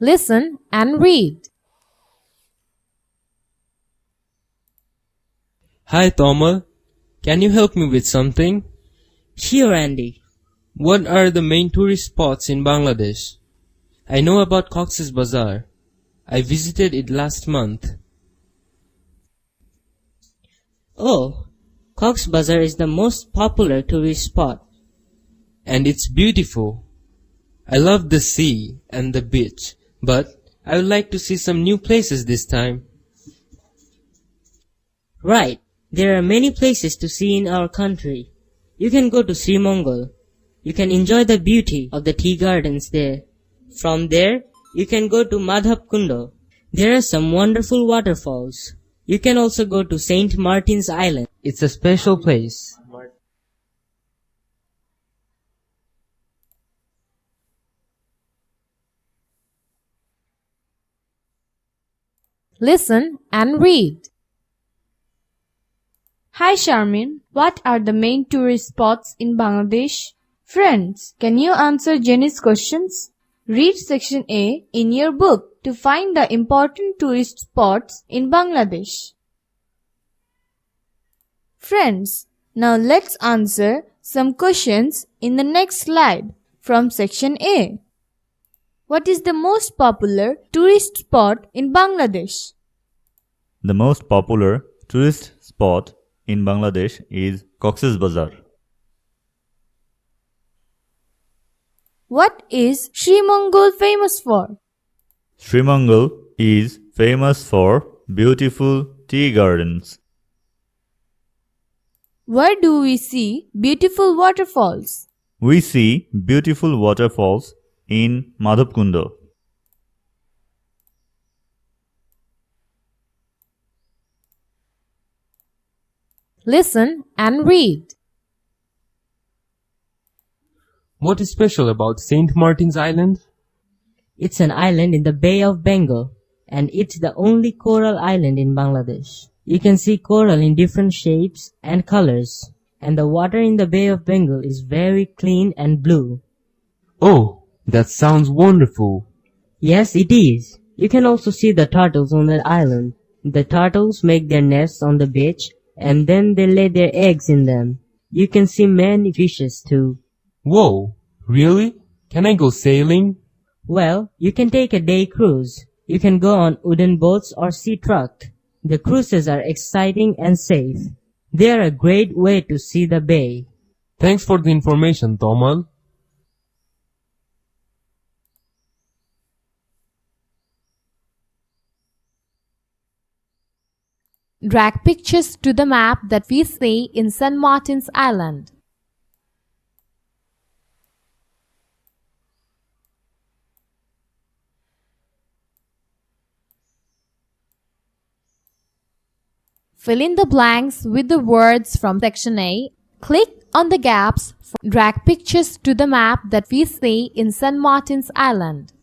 Listen and read. Hi Tomal, can you help me with something? Sure, Andy. What are the main tourist spots in Bangladesh? I know about Cox's Bazar. I visited it last month. Oh, Cox's Bazar is the most popular tourist spot. And it's beautiful. I love the sea and the beach, but I would like to see some new places this time. Right, there are many places to see in our country. You can go to Srimongol. You can enjoy the beauty of the tea gardens there. From there, you can go to Madhabkundo. There are some wonderful waterfalls. You can also go to St. Martin's Island. It's a special place. Listen and read. Hi Sharmin, what are the main tourist spots in Bangladesh? Friends, can you answer Jenny's questions? Read section A in your book to find the important tourist spots in Bangladesh. Friends, now let's answer some questions in the next slide from section A. What is the most popular tourist spot in Bangladesh? The most popular tourist spot in Bangladesh is Cox's Bazar. What is Srimongol famous for? Srimongol is famous for beautiful tea gardens. Where do we see beautiful waterfalls? We see beautiful waterfalls in Madhabkundo. Listen and read. What is special about St. Martin's Island? It's an island in the Bay of Bengal, and it's the only coral island in Bangladesh. You can see coral in different shapes and colors, and the water in the Bay of Bengal is very clean and blue. Oh, that sounds wonderful. Yes, it is. You can also see the turtles on that island. The turtles make their nests on the beach, and then they lay their eggs in them. You can see many fishes too. Whoa, really? Can I go sailing? Well, you can take a day cruise. You can go on wooden boats or sea truck. The cruises are exciting and safe. They are a great way to see the bay. Thanks for the information, Tomal. Drag pictures to the map that we see in St. Martin's Island. Fill in the blanks with the words from section A. Click on the gaps. Drag pictures to the map that we see in St. Martin's Island.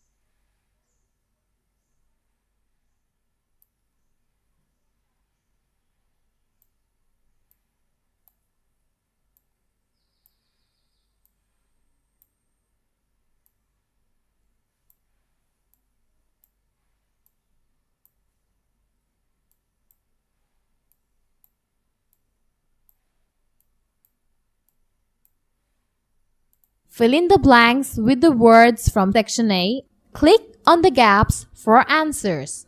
Fill in the blanks with the words from section A. Click on the gaps for answers.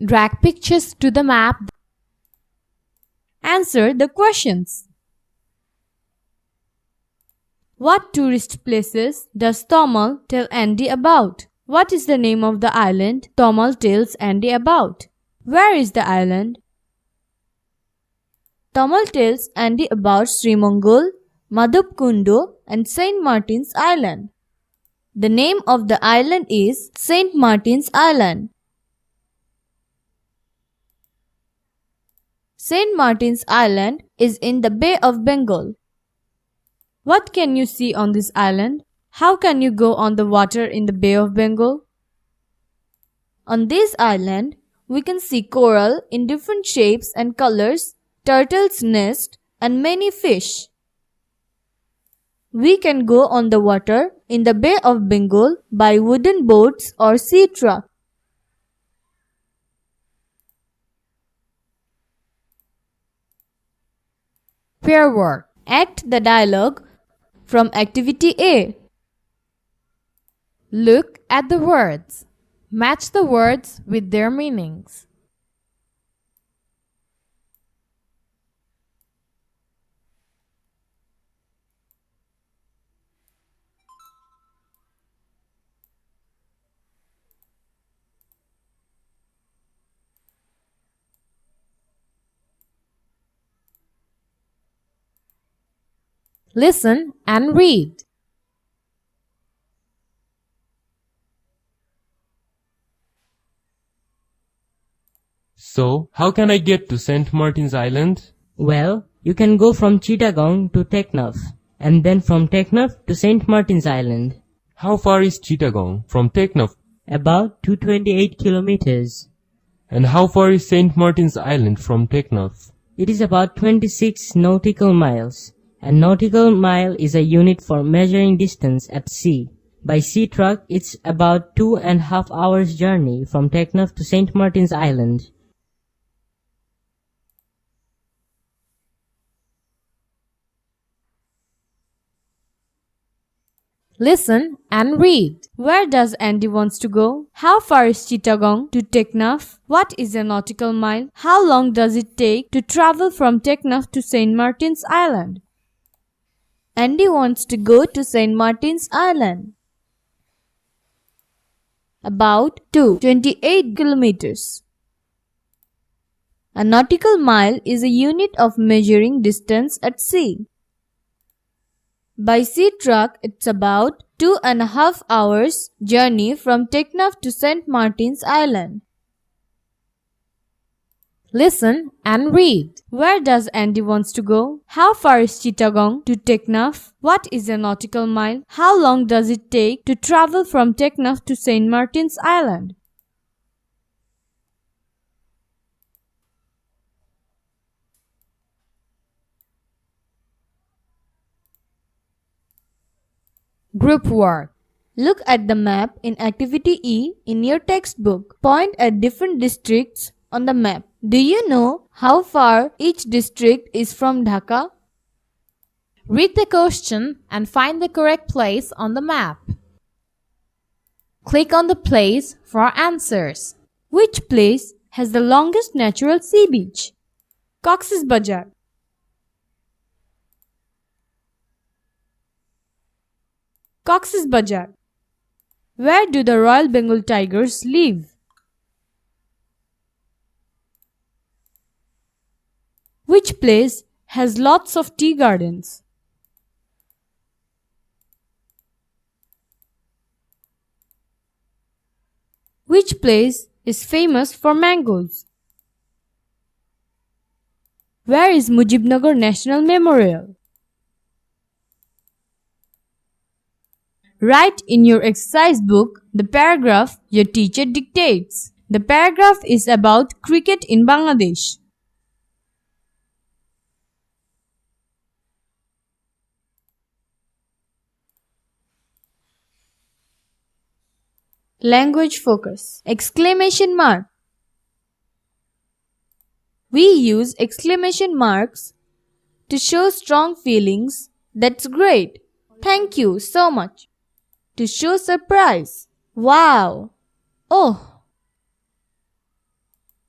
Drag pictures to the map. Answer the questions. What tourist places does Tomal tell Andy about? What is the name of the island Tomal tells Andy about? Where is the island? Tomal tells Andy about Srimongol, Madhabkundo and St. Martin's Island. The name of the island is St. Martin's Island. St. Martin's Island is in the Bay of Bengal. What can you see on this island? How can you go on the water in the Bay of Bengal? On this island, we can see coral in different shapes and colors, turtles' nest, and many fish. We can go on the water in the Bay of Bengal by wooden boats or sea truck. Pair work. Act the dialogue from Activity A. Look at the words. Match the words with their meanings. Listen and read. So, how can I get to St. Martin's Island? Well, you can go from Chittagong to Teknaf, and then from Teknaf to St. Martin's Island. How far is Chittagong from Teknaf? About 228 kilometers. And how far is St. Martin's Island from Teknaf? It is about 26 nautical miles. A nautical mile is a unit for measuring distance at sea. By sea truck, it's about 2.5 hours journey from Teknaf to St. Martin's Island. Listen and read. Where does Andy wants to go? How far is Chittagong to Teknaf? What is a nautical mile? How long does it take to travel from Teknaf to St. Martin's Island? Andy wants to go to St. Martin's Island. About 228 kilometers. A nautical mile is a unit of measuring distance at sea. By sea truck, it's about 2.5 hours journey from Teknaf to St. Martin's Island. Listen and read. Where does Andy wants to go? How far is Chittagong to Teknaf? What is a nautical mile? How long does it take to travel from Teknaf to St. Martin's Island? Group work. Look at the map in Activity E in your textbook. Point at different districts on the map. Do you know how far each district is from Dhaka? Read the question and find the correct place on the map. Click on the place for answers. Which place has the longest natural sea beach? Cox's Bazar. Cox's Bazar. Where do the Royal Bengal tigers live? Which place has lots of tea gardens? Which place is famous for mangoes? Where is Mujibnagar National Memorial? Write in your exercise book the paragraph your teacher dictates. The paragraph is about cricket in Bangladesh. Language focus. Exclamation mark. We use exclamation marks to show strong feelings. That's great. Thank you so much. To show surprise. Wow. Oh.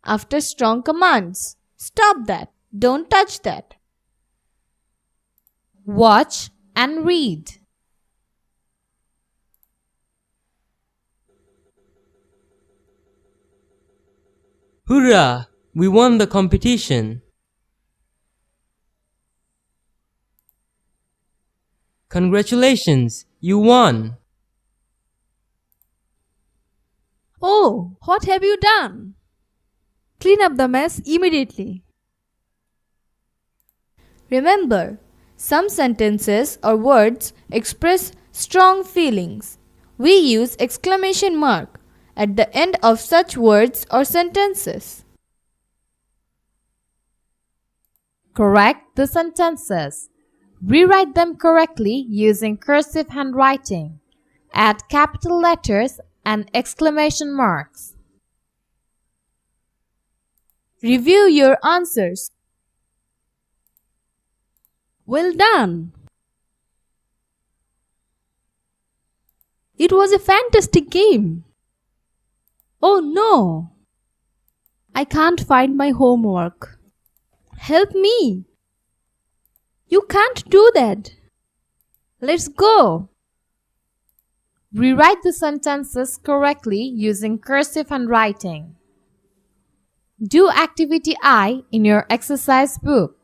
After strong commands. Stop that. Don't touch that. Watch and read. Hurrah! We won the competition! Congratulations! You won! Oh, what have you done? Clean up the mess immediately. Remember, some sentences or words express strong feelings. We use exclamation mark at the end of such words or sentences? Correct the sentences. Rewrite them correctly using cursive handwriting. Add capital letters and exclamation marks. Review your answers. Well done! It was a fantastic game. Oh no! I can't find my homework. Help me! You can't do that. Let's go! Rewrite the sentences correctly using cursive handwriting. Do activity I in your exercise book.